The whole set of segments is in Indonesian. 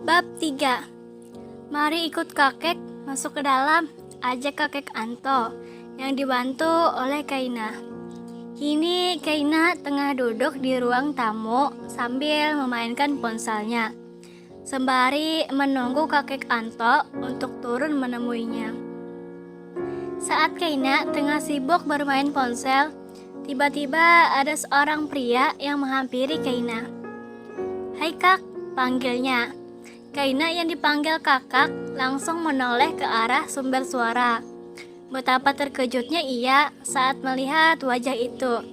Bab 3. Mari ikut kakek masuk ke dalam, ajak kakek Anto yang dibantu oleh Kaina. Kini Kaina tengah duduk di ruang tamu sambil memainkan ponselnya, sembari menunggu kakek Anto untuk turun menemuinya. Saat Kaina tengah sibuk bermain ponsel, tiba-tiba ada seorang pria yang menghampiri Kaina. "Hai Kak," panggilnya. Kaina yang dipanggil kakak langsung menoleh ke arah sumber suara. Betapa terkejutnya ia saat melihat wajah itu.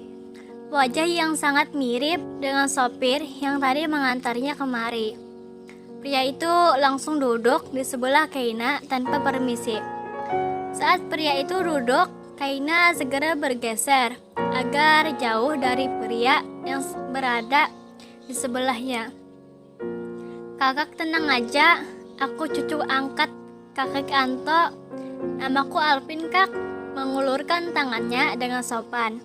Wajah yang sangat mirip dengan sopir yang tadi mengantarnya kemari. Pria itu langsung duduk di sebelah Kaina tanpa permisi. Saat pria itu duduk, Kaina segera bergeser agar jauh dari pria yang berada di sebelahnya. "Kakak tenang aja, aku cucu angkat kakek Anto. Namaku Alvin Kak," mengulurkan tangannya dengan sopan.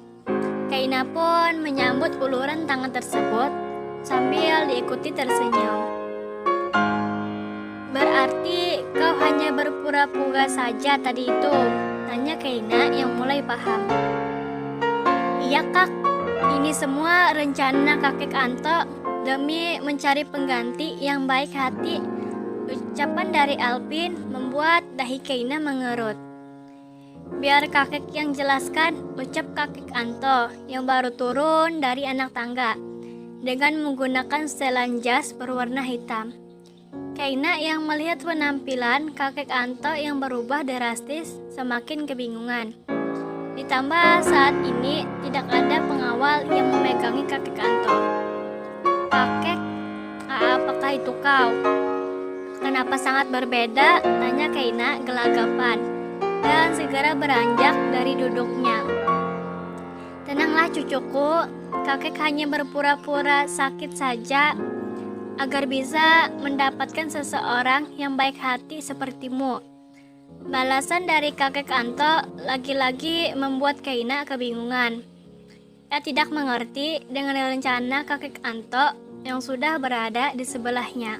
Kaina pun menyambut uluran tangan tersebut sambil diikuti tersenyum. "Berarti kau hanya berpura-pura saja tadi itu?" tanya Kaina yang mulai paham. "Iya Kak, ini semua rencana kakek Anto demi mencari pengganti yang baik hati." Ucapan dari Alvin membuat dahi Kaina mengerut. "Biar kakek yang jelaskan," ucap kakek Anto yang baru turun dari anak tangga dengan menggunakan setelan jas berwarna hitam. Kaina yang melihat penampilan kakek Anto yang berubah drastis semakin kebingungan. Ditambah saat ini tidak ada pengawal yang memegangi kakek Anto. "Kakek, apakah itu kau? Kenapa sangat berbeda?" tanya Kaina gelagapan dan segera beranjak dari duduknya. "Tenanglah cucuku, kakek hanya berpura-pura sakit saja agar bisa mendapatkan seseorang yang baik hati sepertimu." Balasan dari kakek Anto lagi-lagi membuat Kaina kebingungan. Ia tidak mengerti dengan rencana kakek Anto yang sudah berada di sebelahnya.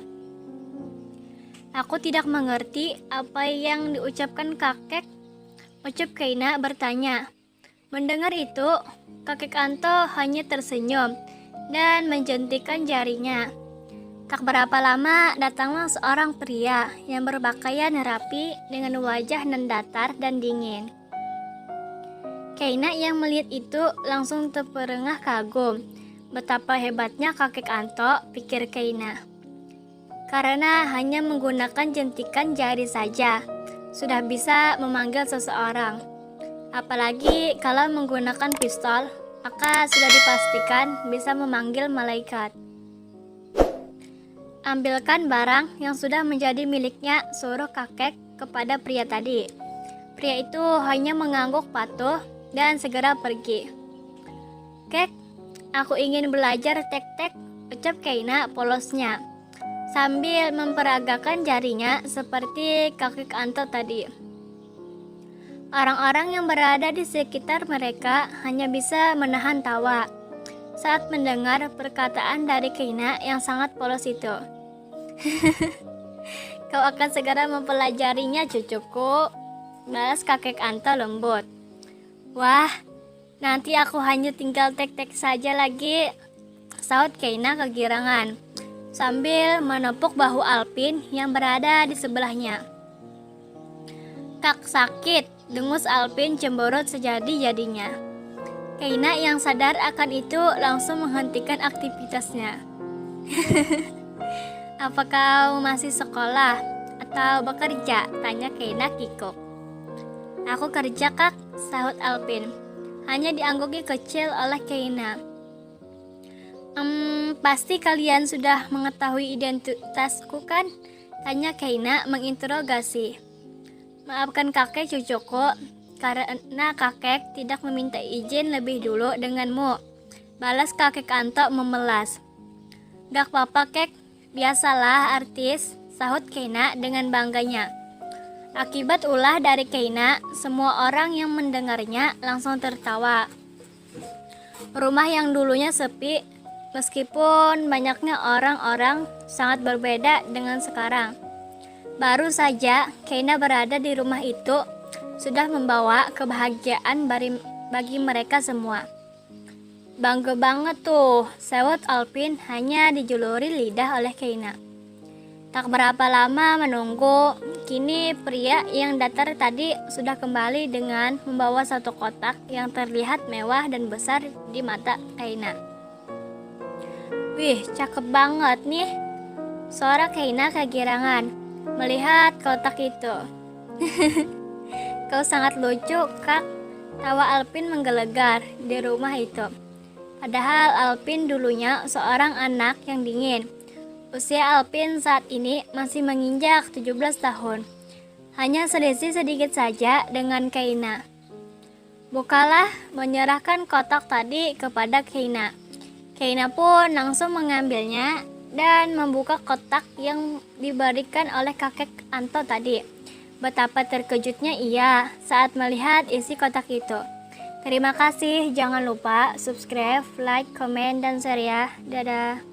"Aku tidak mengerti apa yang diucapkan kakek," ucap Kaina bertanya. Mendengar itu, kakek Anto hanya tersenyum dan menjentikan jarinya. Tak berapa lama datanglah seorang pria yang berpakaian rapi dengan wajah nan datar dan dingin. Kaina yang melihat itu langsung terperangah kagum. Betapa hebatnya kakek Anto, pikir Kaina. Karena hanya menggunakan jentikan jari saja, sudah bisa memanggil seseorang. Apalagi kalau menggunakan pistol, maka sudah dipastikan bisa memanggil malaikat. "Ambilkan barang yang sudah menjadi miliknya," suruh kakek kepada pria tadi. Pria itu hanya mengangguk patuh dan segera pergi. "Kek, aku ingin belajar tek-tek," ucap Kaina polosnya, sambil memperagakan jarinya seperti kakek Anto tadi. Orang-orang yang berada di sekitar mereka hanya bisa menahan tawa saat mendengar perkataan dari Kaina yang sangat polos itu. "Kau akan segera mempelajarinya cucuku," balas kakek Anto lembut. "Wah, nanti aku hanya tinggal tek-tek saja lagi," sahut Kaina kegirangan sambil menepuk bahu Alvin yang berada di sebelahnya. "Kak sakit," dengus Alvin cemberut sejadi-jadinya. Kaina yang sadar akan itu langsung menghentikan aktivitasnya. "Apa kau masih sekolah atau bekerja?" tanya Kaina kikuk. "Aku kerja Kak," sahut Alvin, hanya diangguki kecil oleh Kaina. Pasti kalian sudah mengetahui identitasku kan?" tanya Kaina menginterogasi. "Maafkan kakek cucuku, karena kakek tidak meminta izin lebih dulu denganmu," balas kakek Anto memelas. "Gak apa-apa kek, biasalah artis," sahut Kaina dengan bangganya. Akibat ulah dari Kaina, semua orang yang mendengarnya langsung tertawa. Rumah yang dulunya sepi Meskipun banyaknya orang-orang sangat berbeda dengan sekarang. Baru saja Keina berada di rumah itu sudah membawa kebahagiaan bagi mereka semua. Bangga banget tuh, sewot Alpin hanya dijuluri lidah oleh Keina. Tak berapa lama menunggu, kini pria yang datar tadi sudah kembali dengan membawa satu kotak yang terlihat mewah dan besar di mata Keina. Wih, cakep banget nih. Suara Keina kegirangan melihat kotak itu. Kau sangat lucu, Kak. Tawa Alpin menggelegar di rumah itu. Padahal Alpin dulunya seorang anak yang dingin. Usia Alpin saat ini masih menginjak 17 tahun. Hanya selisih sedikit saja dengan Keina. Bukalah menyerahkan kotak tadi kepada Keina. Keina pun langsung mengambilnya dan membuka kotak yang diberikan oleh kakek Anto tadi. Betapa terkejutnya ia saat melihat isi kotak itu. Terima kasih, jangan lupa subscribe, like, komen, dan share ya. Dadah.